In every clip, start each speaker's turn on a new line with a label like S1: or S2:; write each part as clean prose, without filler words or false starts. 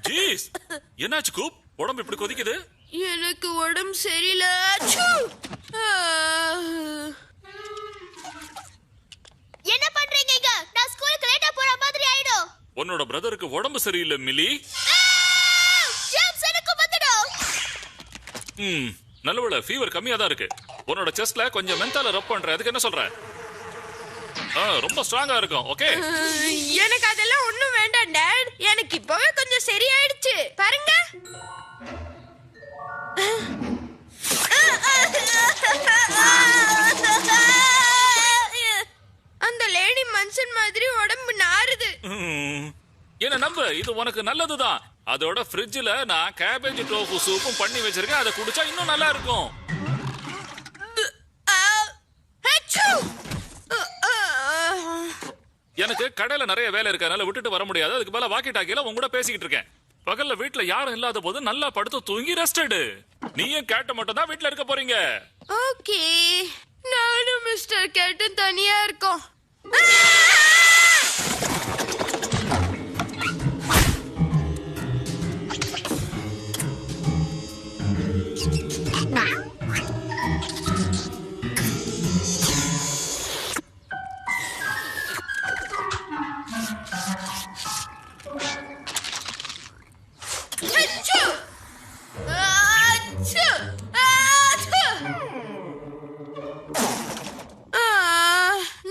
S1: ஜீஸ், என்னாச்சு கூப்? உடம்பு இப்படி கொதிக்குது?
S2: எனக்கு உடம்பு சரியில்லை.
S3: என்ன பண்றீங்க இங்க? நான் ஸ்கூலுக்கு லேட்டா போற மாதிரி ஆயிடும்.
S1: உன்னோட பிரதருக்கு உடம்பு சரியில்லை மிலி.
S3: ஜேம்ஸ் எனக்கு வந்துடும்.
S1: நல்லவேளை ஃபீவர் கம்மியா தான் இருக்கு. உன்னோட செஸ்ட்ல கொஞ்சம் மென்தால ரப் பண்ற. அதுக்கு என்ன சொல்ற? ரொம்ப ஸ்ட்ராங்கா இருக்கும். ஓகே,
S2: எனக்கு அதெல்லாம் ஒண்ணும் வேண்டாம் டாட். எனக்கு இப்பவே கொஞ்சம் சரியாயிடுச்சு பாருங்க. அந்த லேடி மனுஷன் மாதிரி உடம்பு நாறுது.
S1: என்ன நம்ப, இது உனக்கு நல்லதுதான். அதோட ஃப்ரிட்ஜ்ல நான் கேபேஜ் டோஃபு சூப்பும் பண்ணி வச்சிருக்கேன். அதை குடிச்சா இன்னும் நல்லா இருக்கும். எனக்கு கடையில நிறைய வேலை இருக்கு, அதனால விட்டுட்டு வர முடியாது. அதுக்கு மேல வாக்கி டாக்கில உங்க கூட பேசிக்கிட்டு இருக்கேன். பகல்ல வீட்டுல யாரும் இல்லாத போது நல்லா படுத்து தூங்கி ரெஸ்ட் எடு. நீயும் கேட்ட மட்டும் தான் வீட்டுல இருக்க போறீங்க.
S2: ஓகே, நானும் மிஸ்டர் கேட்டும் தனியா இருக்கோம்.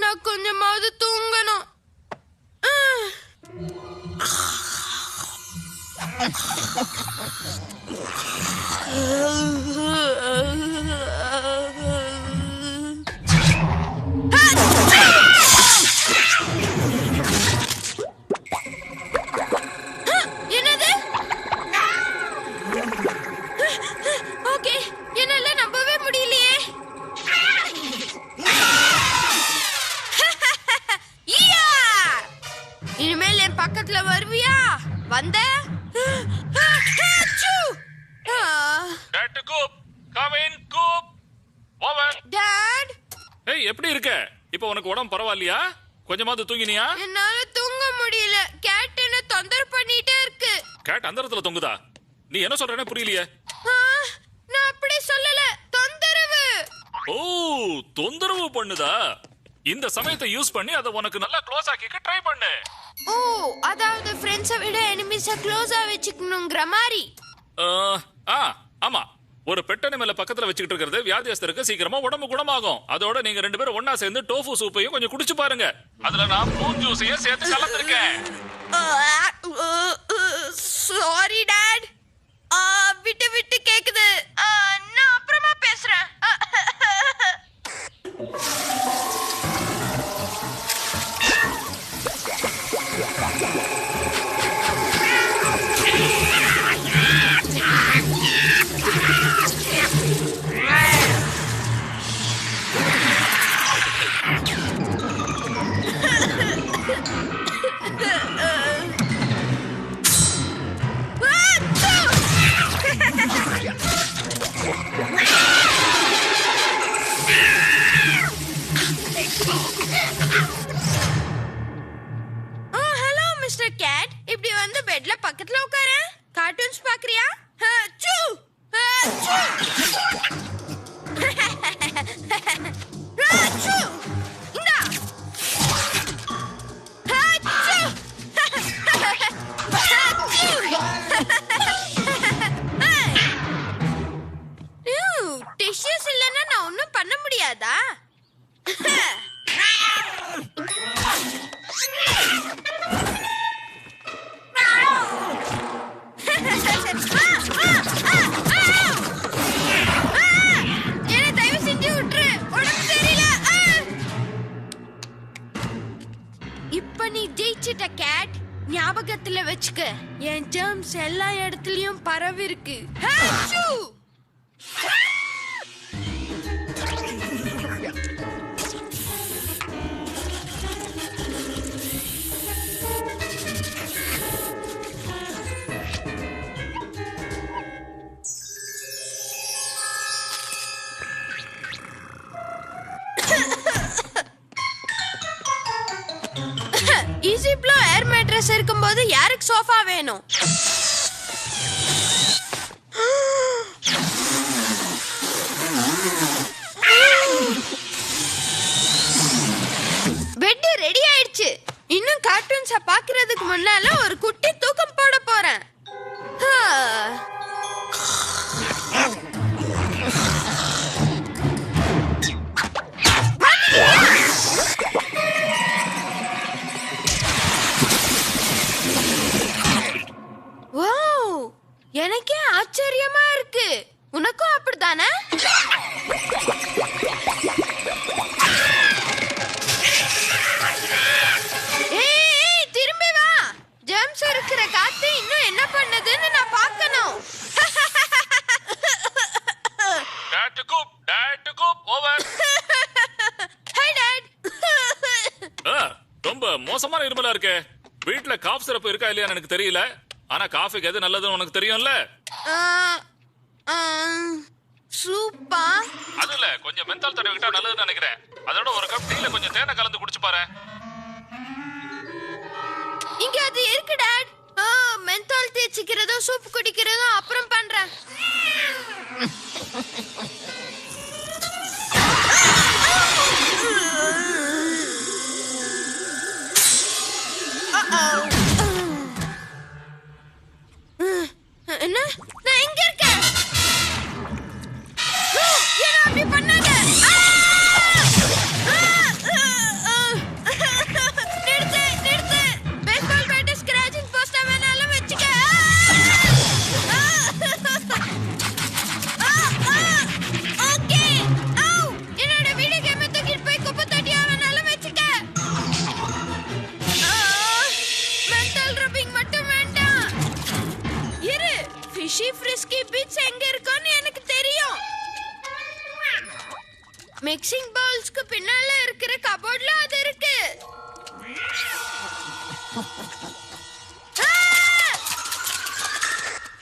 S2: நான் கொஞ்சமாவது தூங்கணும். என்னது? ஓகே, என்னால நம்பவே முடியலையே. இனிமேல் என் பக்கத்துல வருவியா? வந்த டாட்.
S1: ஏய், எப்படி இருக்க? இப்போ உனக்கு உடம்பு பரவாயில்லையா? கொஞ்சமாவது தூங்கினியா?
S2: என்னால தூங்க முடியல. கேட் என்ன தொந்தரவு பண்ணிட்டே இருக்கு.
S1: கேட் அந்தரத்துல தொங்குதா? நீ என்ன சொல்றேன்னு புரியலையே.
S2: நான் அப்படி சொல்லல, தொந்தரவு.
S1: ஓ, தொந்தரவு பண்ணுதா? இந்த சமயத்தை யூஸ் பண்ணி அதை உனக்கு நல்லா க்ளோஸ் ஆக்கிக்க ட்ரை பண்ணு.
S2: ஓ, அதாவது ஃப்ரெண்ட்ஸை விட எனிமீஸை க்ளோஸா வச்சுக்கணுங்கிற மாதிரி.
S1: ஆமா, ஒரு பெட் அனிமலை பக்கத்துல வச்சுக்கிட்டு இருக்கிறது வியாதியஸ்தருக்கு சீக்கிரமா உடம்பு குணமாகும். அதோட நீங்க ரெண்டு பேரும் ஒன்னா சேர்ந்து டோஃபு சூப்பையும் கொஞ்சம் குடிச்சு பாருங்க. அதுல நான் ப்ரூன் ஜூஸையும் சேர்த்து கலந்துருக்கேன்.
S2: சாரி டாட், விட்டு விட்டு கேக்குது. நான் அப்புறமா பேசுறேன். ஹலோ மிஸ்டர் கேட், இப்படி வந்து பெட்ல பக்கத்துல உட்காரு. கார்ட்டூன்ஸ் பாக்குறியா? டிஷ்யூஸ் இல்லைன்னா நான் ஒன்னும் பண்ண முடியாதா? என்ன தயவு செஞ்சு விட்டுரு, உடம்பு சரியில்லை. இப்ப நீ ஜெயிச்சிட்ட கேட். ஞாபகத்துல வச்சுக்க, என் ஜெர்ம்ஸ் எல்லா இடத்துலயும் பரவி இருக்கு. ஈஸி ப்ளோ ஏர் மேட்ரஸ் இருக்கும்போது யாருக்கு சோஃபா வேணும்? பெட் ரெடி ஆயிடுச்சு. இன்னும் கார்ட்டூன்ஸ பாக்குறதுக்கு முன்னால ஒரு குட்டி தூக்கம் போட போறேன். வாவ், எனக்கே ஆச்சரியமா இருக்கு. உனக்கும் அப்படித்தானே? ஏய், திரும்பி வா. ஜெர்ம்ஸ் இருக்கிற காத்து இன்னும் என்ன பண்ணுதுன்னு நான் பார்க்கணும்.
S1: டாட் கூப் ஓவர்.
S2: High dot.
S1: ரொம்ப மோசமான இருமலா இருக்கே. வீட்ல காஃப் சிரப் இருக்கா இல்லையான்னு எனக்கு தெரியல. ஆனா காஃபிக்கு எது நல்லதுன்னு உனக்கு தெரியும்ல?
S2: சூப்பா?
S1: அதுல கொஞ்சம் மென்தால் தடவிட்டா நல்லதுன்னு நினைக்கிறேன். அதோட ஒரு கப் டீல கொஞ்சம் தேனை கலந்து குடிச்சு பாரு.
S2: இங்க அது இருக்கு டாட். மென்தால் தேய்ச்சிக்கிறதும் சூப் குடிக்கிறதும் அப்புறம் பண்றேன். என்ன? நான் எங்க இருக்கேன்? என்ன அப்படி பண்ணாங்க? நிறுத்து. பேஸ்பால் பேட் ஸ்கிராச்சிங் போஸ்டா வேணாலும் வெச்சுக்க. ஓகே. என்னோட வீடியோ கேமை தூக்கிட்டு போய் குப்பை தொட்டியா வேணாலும் வெச்சுக்க. மென்டல் ரப்பிங் மட்டும் வேண்டாம். இரு, ஃபிஷி ஃப்ரிஸ்கி பீச் எங்க இருக்குன்னு எனக்கு தெரியும். மிக்சிங் பவுல்ஸ்க்கு பின்னால இருக்கிற கபோர்ட்ல அது இருக்கு.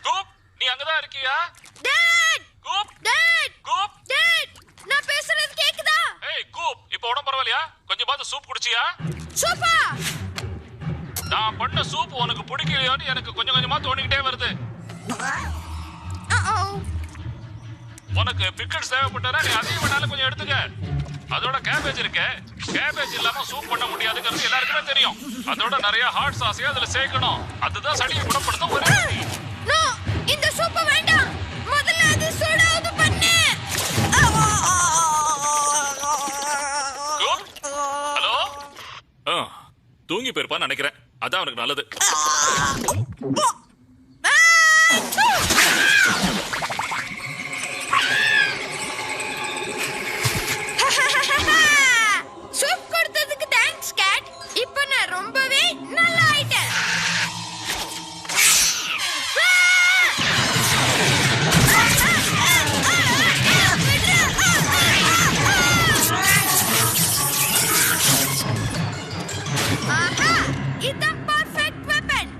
S1: கூப், நீ அங்கதான் இருக்கியா?
S2: டாட்,
S1: கூப்,
S2: டாட்,
S1: கூப்.
S2: டாட், நான் பேசுறது கேக்குதா?
S1: ஏய் கூப், இப்போ உடம்பு பரவாயில்லையா? கொஞ்சமாவது சூப் குடிச்சியா?
S2: சூப்பா.
S1: நான் பண்ண சூப் உனக்கு பிடிக்கலையோன்னு எனக்கு கொஞ்சம் கொஞ்சமா தோணிக்கிட்டே வருது. உனக்கு பிக்கல்ஸ் தேவைப்பட்டா நீ அதையும் வேணாலும் கொஞ்சம் எடுத்துக்க. அதோட கேபேஜ் இருக்கு. கேபேஜ் இல்லாம சூப் பண்ண முடியாதுங்கிறது எல்லாருக்குமே தெரியும். அதோட நிறைய ஹாட் சாஸையும் அதுல சேர்க்கணும். அதுதான் சளியை குணப்படுத்தும் ஒரு வழி.
S2: நோ, இந்த சூப் வேண்டாம். முதல்ல அது சூடாவது பண்ணு.
S1: கூப், ஹலோ. தூங்கி போயிருப்பான்னு நினைக்கிறேன். அதான் அவனுக்கு நல்லது.
S2: சூப் கொடுத்ததுக்கு தேங்க்ஸ் கேட். இப்போ நான் ரொம்பவே நல்லா ஆயிட்டேன். ஆஹா, இதான் பர்ஃபெக்ட் வெப்பன்.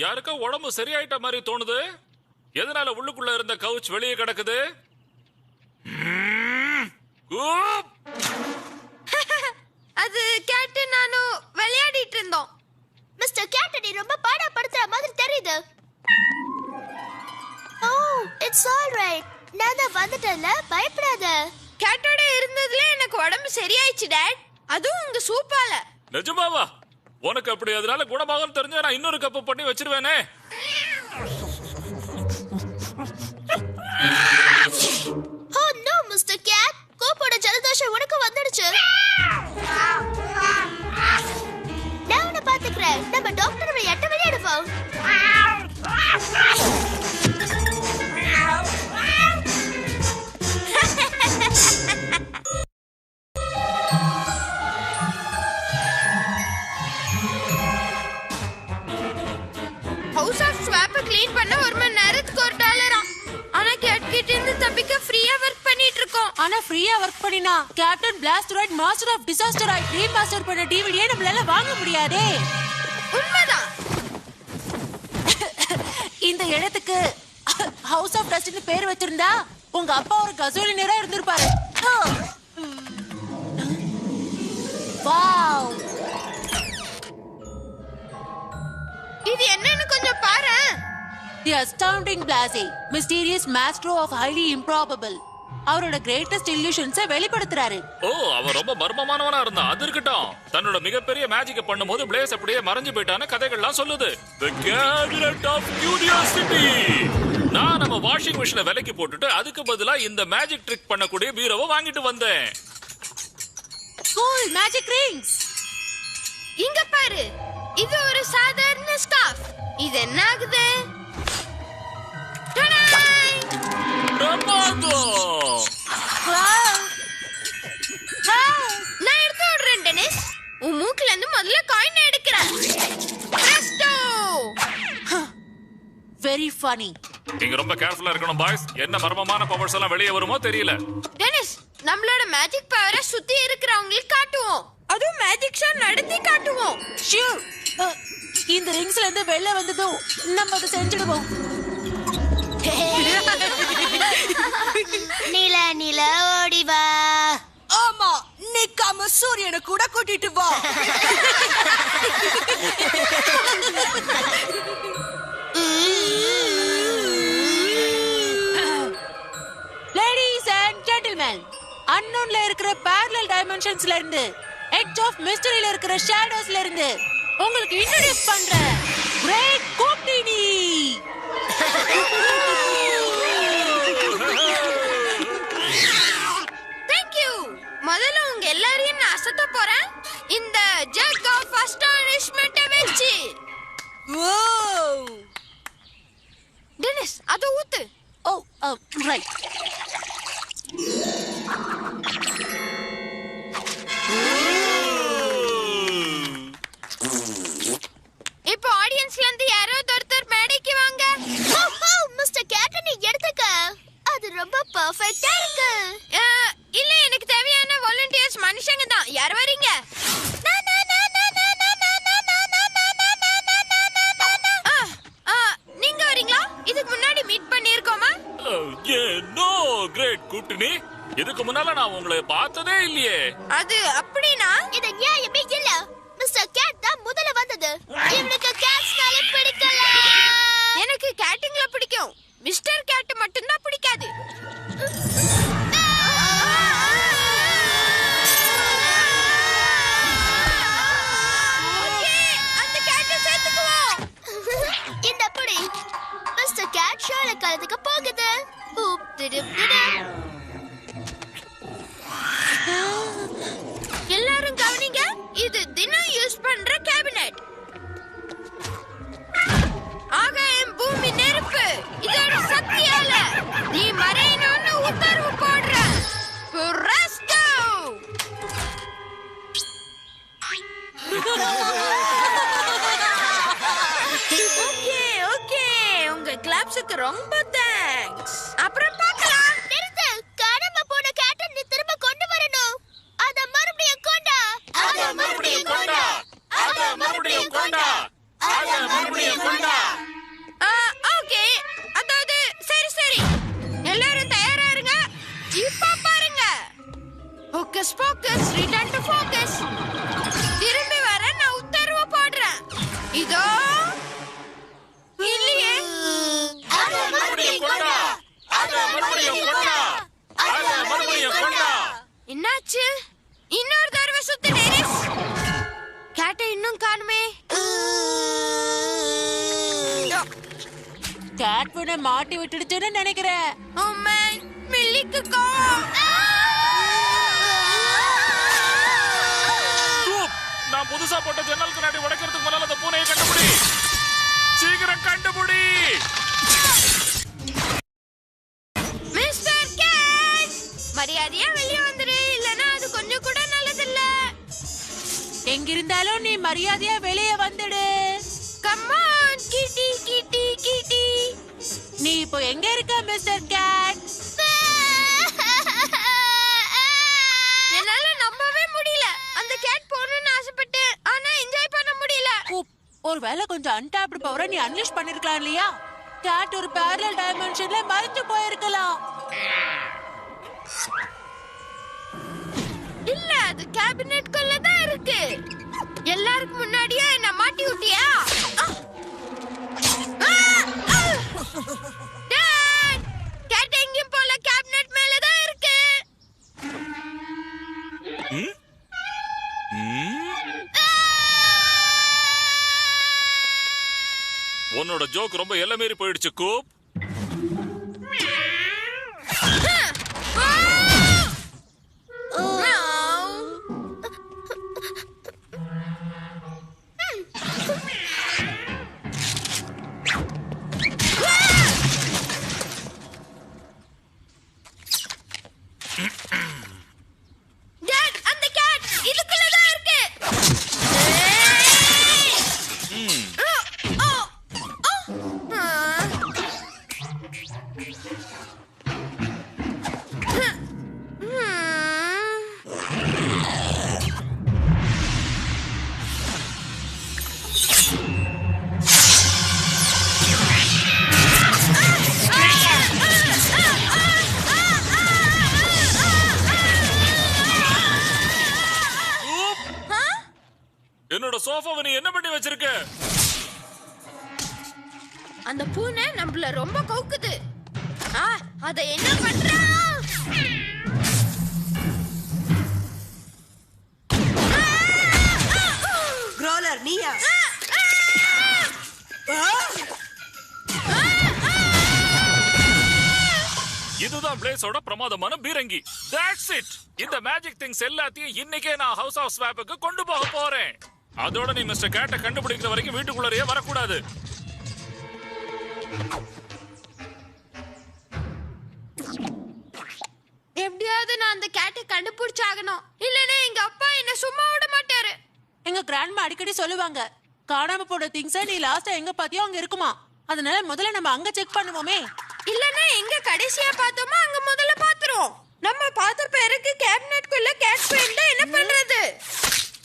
S1: யாருக்கோ உடம்பு சரியாயிட்ட மாதிரி தோணுது. எதனால உள்ளுக்குள்ள இருந்த கவுச் வெளியே கிடக்குது?
S3: அது கேட் நானும் விளையாடிட்டு இருந்தோம். மிஸ்டர் கேட், நீ ரொம்ப பாடப்படுத்துற மாதிரி தெரியுது. ஓ, இட்ஸ் ஆல் ரைட். நான் தான் வந்துட்டேன்ல, பயப்படாத.
S2: கேட்டோட இருந்ததுல எனக்கு உடம்பு சரியாயிடுச்சு டாட். அதுவும் உங்க சூப்பால.
S1: நிஜமாவா? உனக்கு அப்படி அதனால குணமாகும் தெரிஞ்சா நான் இன்னொரு கப்பு பண்ணி வச்சிருவேனே.
S2: ஸ்வாப்ப க்ளீன் பண்ண 1 மணி நேரத்துக்கு $1. ஆனா கேட் கிட்ட இருந்து தப்பிக்க ஃப்ரீயா வர்க் பண்ணிட்டு இருக்கோம்.
S4: ஆனா ஃப்ரீயா வர்க் பண்ணினா கேப்டன் பிளாஸ்டராய்ட் மாஸ்டர் ஆஃப் டிசாஸ்டராய்ட் ரீமாஸ்டர் பண்ண டிவிடியே நம்மளால வாங்க முடியாதே.
S2: உண்மைதான்.
S4: இந்த இடத்துக்கு ஹவுஸ் ஆஃப் டஸ்ட்னு பேர் வச்சிருந்தா உங்க அப்பா ஒரு கசோலினரா இருந்திருப்பாரு. வாவ்,
S2: இது என்னன்னு கொஞ்சம் பாரு.
S4: The astounding Blaise, mysterious master of highly improbable. அவரோட கிரேட்டஸ்ட் இல்லூஷன்ஸை வெளிப்படுத்துறாரு.
S1: ஓ, அவன் ரொம்ப மர்மமானவனா இருந்தான். அது இருக்கட்டும். தன்னோட மிகப்பெரிய மேஜிக்க பண்ணும்போது பிளேஸ் அப்படியே மறைஞ்சு போயிட்டான கதைகள்லாம் சொல்லுது. The Cabinet of Curiosity. நான் நம்ம வாஷிங் மிஷினை விலைக்கு போட்டுட்டு அதுக்கு பதிலா இந்த மேஜிக் ட்ரிக் பண்ணக்கூடிய பீரோவை வாங்கிட்டு வந்தேன்.
S4: Cool magic rings.
S2: இங்க பாரு, இது ஒரு சாதாரண ஸ்கார்ஃப். இது என்ன ஆகுது? டடாய்!
S1: பிரமாதம்.
S2: நான் எடுத்து விடுறேன் டெனிஸ். உன் மூக்குல இருந்து முதல்ல காயின் எடுக்கிறேன். Presto!
S4: Very funny.
S1: நீங்க ரொம்ப கேர்ஃபுல்லா இருக்கணும் பாய்ஸ். என்ன மர்மமான பவர்ஸ் எல்லாம் வெளியே வருமோ தெரியல.
S2: டெனிஸ், நம்மளோட மேஜிக் பவரை சுத்தி இருக்கிறவங்களுக்கு காட்டுவோம். அதுவும் மேஜிக் ஷோ நடத்தி காட்டுவோம்.
S4: ஷூர். இந்த ரிங்ஸ்ல இருந்து வெளில வந்ததும் நம்ம அதை செஞ்சிடுவோம்.
S3: நில நில ஓடி வா.
S4: ஆமா, நிக்காம சூரியனை கூட கூட்டிட்டு வா. லேடீஸ் அண்ட் ஜென்டில்மேன், அன்னோன்ல இருக்கிற parallel dimensionsல இருந்து, எட்ஜ் ஆஃப் மிஸ்டரியில இருக்கிற ஷேடோஸ்ல இருந்து உங்களுக்கு இன்ட்ரோடியூஸ் பண்றேன். கிரேட் கூப்டினி.
S2: Thank you. முதல்ல உங்க எல்லாரையும் நான் அசத்த போறேன். இந்த ஜக் ஆஃப் அஸ்டானிஷ்மென்ட் வெச்சி. டெனிஸ், அது ஊத்து.
S4: ஓ, ரைட்.
S2: இப்போ ஆடியன்ஸ்ல இருந்து யாரோ ஒருத்தர் மேடைக்கு வாங்க.
S3: மிஸ்டர் கேட்டன் எடுத்துக்க. அது ரொம்ப பெர்ஃபெக்ட்டா இருக்கு.
S2: இல்ல, எனக்கு தேவையான வாலண்டியர்ஸ் மனுஷங்க தான். யார் வரீங்க? நீங்க வரீங்களா? இதுக்கு முன்னாடி மீட் பண்ணிருக்கோமா?
S1: நோ கிரேட் கூட்டணி. இதுக்கு முன்னால நான் உங்களை பார்த்ததே இல்லையே.
S2: அது அப்படினா
S3: இது நியாயமே இல்ல. மிஸ்டர் கேட் தான் முதல்ல வந்தது. இவனுக்கு கேட்ஸ்னால பிடிக்கல.
S2: எனக்கு கேட்டிங்ல பிடிக்கும். மிஸ்டர் கேட் மட்டும் தான் பிடிக்காது. ஓகே, அந்த கேட்ட சேர்த்துக்குவோம்.
S3: இந்த புடி மிஸ்டர் கேட் ஷோல கலந்துக்க போகுது. ஊப் திடும் திடும்.
S2: எல்லாரும் கவனிங்க. இது தினம் யூஸ் பண்ற கேபினெட். ஆகாயம் பூமி நெருப்பு. இதோட சக்தியால நீ மறையணும்னு உத்தரவு போடுற. Presto! ஓகே, உங்க கிளாப்ஸுக்கு ரொம்ப தேங்க்ஸ். அப்புறம் பார்க்கலாம்.
S3: நிறுத்து. காணாம போன கேட்டை நீ திரும்ப கொண்டு வரணும். அத மறுபடியும் கொண்டா.
S1: அத மறுபடியும் கொண்டா. அத மறுபடியும் கொண்டா. அத மறுபடியும் கொண்டா.
S2: ஓகே, அதாவது சரி. எல்லாரும் தயாரா இருங்க. இப்ப பாருங்க. Focus focus, return to focus. திரும்பி வர நான் உத்தரவு போடுறேன். இதோ இல்லையே.
S3: அத மறுபடியும் கொண்டா.
S1: அத மறுபடியும் கொண்டா. அத மறுபடியும் கொண்டா.
S2: என்னாச்சு? இன்னொரு தடவை சுத்து டெனிஸ். கேட்டை இன்னும் காணுமே.
S4: கேட் பண்ண மாட்டி விட்டுடுச்சுன்னு நினைக்கிறேன்.
S2: ஓ மேன், மில்லிக்கு கோவம்.
S1: நான் புதுசா போட்ட ஜன்னல் கண்ணாடி உடைக்கிறதுக்கு முன்னால அந்த பூனையை கண்டுபிடி. சீக்கிரம் கண்டுபிடி.
S2: மிஸ்டர் கேட், மரியாதையா வெளியே வந்துரு. இல்லனா அது கொஞ்சம் கூட நல்லதில்ல.
S4: எங்கிருந்தாலும் நீ மரியாதையா வெளியே வந்துடு.
S2: கம் ஆன் கிட்டி கிட்டி.
S4: எங்க இருக்க மிஸ்டர் கேட்?
S2: என்னால நம்பவே முடியல. அந்த கேட் போகணும்னு ஆசைப்பட்டேன், ஆனா என்ஜாய் பண்ண முடியல.
S4: ஒருவேளை கொஞ்சம் அன்டாப்டு பவரை நீ அன்லீஷ் பண்ணிருக்கலாம் இல்லையா? கேட் ஒரு parallel dimensionல மறைஞ்சு போயிருக்கலாம்.
S2: இல்ல, அது கேபினெட்குள்ள தான் இருக்கு. எல்லாருக்கும் முன்னாடியே என்ன மாட்டி விட்டியா? கேட் எங்கேயும் போல, கேபினெட் மேல தான் இருக்கு.
S1: உன்னோட ஜோக் ரொம்ப எல்லை மீறி போயிடுச்சு கூப்.
S2: Dad, அந்த கேட் இதுக்குள்ள தான் இருக்கு.
S1: என்னோட சோஃபாவை நீ என்ன பண்ணி வச்சிருக்க?
S2: அந்த பூனை நம்மள ரொம்ப கவுக்குது. அத என்ன பண்றா?
S5: க்ரோலர் நீயா?
S1: இதுதான் பிளேஸோட பிரமாதமான பீரங்கி. That's it. இந்த மேஜிக் திங்ஸ் எல்லாத்தையும் இன்னைக்கே நான் ஹவுஸ் ஆஃப் ஸ்வாப்புக்கு கொண்டு போக போறேன். அதோட நீ மிஸ்டர் கேட்டை கண்டுபிடிக்கிற வரைக்கும் வீட்டுக்குள்ளேயே வரக்கூடாது.
S2: எப்படியாவது நான் அந்த கேட்டை கண்டுபிடிச்சாகணும். இல்லனா எங்க அப்பா என்ன சும்மா விட மாட்டாரு.
S4: எங்க கிராண்ட்மா அடிக்கடி சொல்லுவாங்க, காணாம போன திங்ஸை நீ லாஸ்டா எங்க பாத்தியோ அங்க இருக்குமா. அதனால முதல்ல நம்ம அங்க செக் பண்ணுவோமே.
S2: இல்லனா எங்க கடைசியா பார்த்தோமோ அங்க முதல்ல பாத்துறோம். நம்ம பார்த்த பிறகு கேபினெட்குள்ள கேட் போயிருந்தா என்ன பண்றது?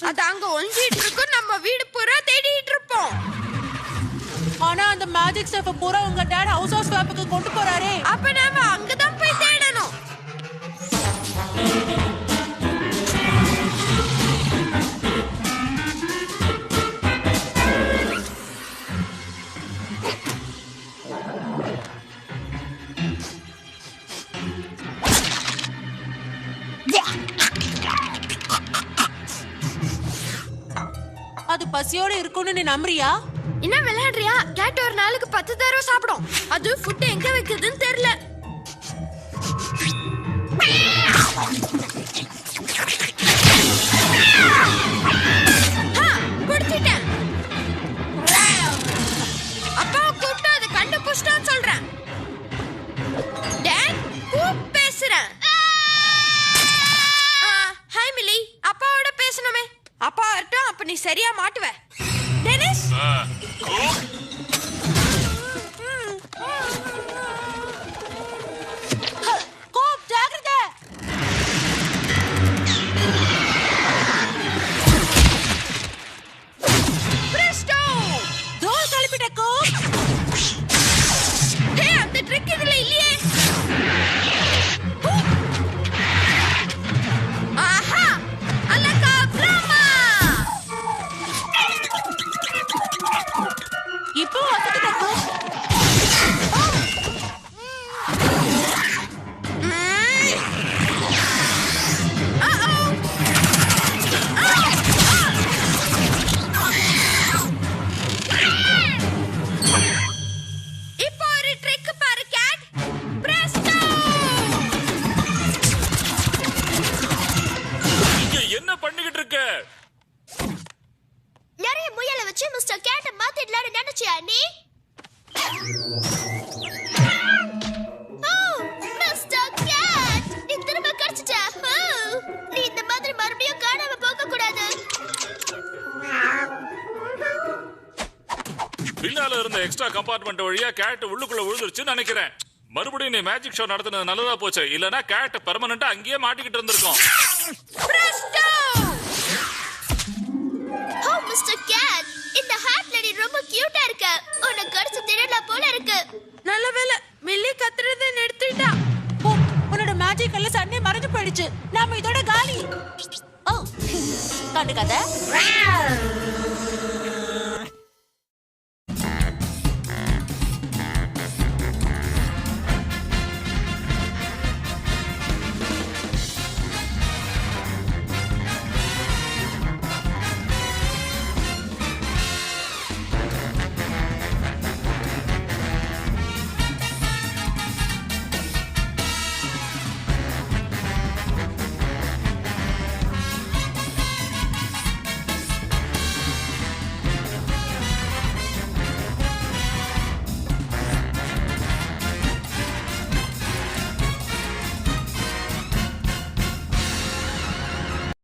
S2: அது அங்க ஒளிஞ்சிட்டு இருக்கும், நம்ம வீடு பூரா தேடிட்டு இருப்போம்.
S4: ஆனா அந்த மேஜிக் ஸ்டஃப் பூரா உங்க டாட் ஹவுஸ் ஆஃப் ஸ்வாப்புக்கு கொண்டு போறாரே.
S2: அப்ப நாம அங்கதான் போய் தேடணும்.
S4: அது பசியோட இருக்கும்னு நீ நம்புறியா?
S2: என்ன விளையாடுறியா? கேட் ஒரு நாளுக்கு 10 தடவை சாப்பிடும். அது ஃபுட் எங்க வைக்குதுன்னு தெரியல. குடிச்சிட்டேன். அப்பாவை கூப்பிட்டு அதை கண்டுபிடிச்சிட்டான்னு சொல்றேன். டாட், கூப் பேசுறேன். ஹாய் மிலி, அப்பாவோட பேசணுமே. அப்பா வரட்டும், அப்ப நீ சரியா மாட்டுவ. டெனிஸ்,
S1: கூப்.
S4: கூப் ஜாகிரதை.
S2: பிரஸ்டோ,
S4: தூள் கிளப்பிட்ட கூப்.
S2: ஹே, அந்த ட்ரிக் இதுல இல்லையே. ஆஹா, அலகா பிரமா.
S4: இப்போ வந்துட்ட கூப்.
S2: இப்போ ஒரு ட்ரிக் பாரு கேட். பிரஸ்டோ.
S1: இங்க என்ன பண்ணிக்கிட்டு இருக்க?
S3: நிறைய முயலை வச்சு மிஸ்டர் கேட்டை மாத்திடலாம்னு நினைச்சியா நீ? ஓ, மிஸ்டர் கேட், நீ திரும்ப கிடைச்சிட்ட. நீ இந்த மாதிரி மறுபடியும் காணாம போக கூடாது.
S1: பின்னால இருந்த எக்ஸ்ட்ரா கம்பார்ட்மெண்ட் வழியா கேட் உள்ளுக்குள்ள விழுந்துருச்சுன்னு நினைக்கிறேன். மறுபடியும் நீ மேஜிக் ஷோ நடத்துனது நல்லதா போச்சு. இல்லனா கேட் பெர்மனண்டா அங்கேயே மாட்டிக்கிட்டு இருந்திருக்கும்.
S2: பிரஸ்டோ!
S3: ஓ மிஸ்டர் கேட், இந்த ஹேட்ல நீ ரொம்ப கியூட்டா இருக்க. உனக்கு கடிச்சு திடலாம் போல இருக்கு.
S2: நல்ல வேளை மில்லி கத்துறதை நிறுத்திட்டா.
S4: ஓ, உன்னோட மேஜிக் எல்லாம் சன்னே மறைஞ்சு போயிடுச்சு. நாம இதோட காலி. ஓ, கண்டுக்காத.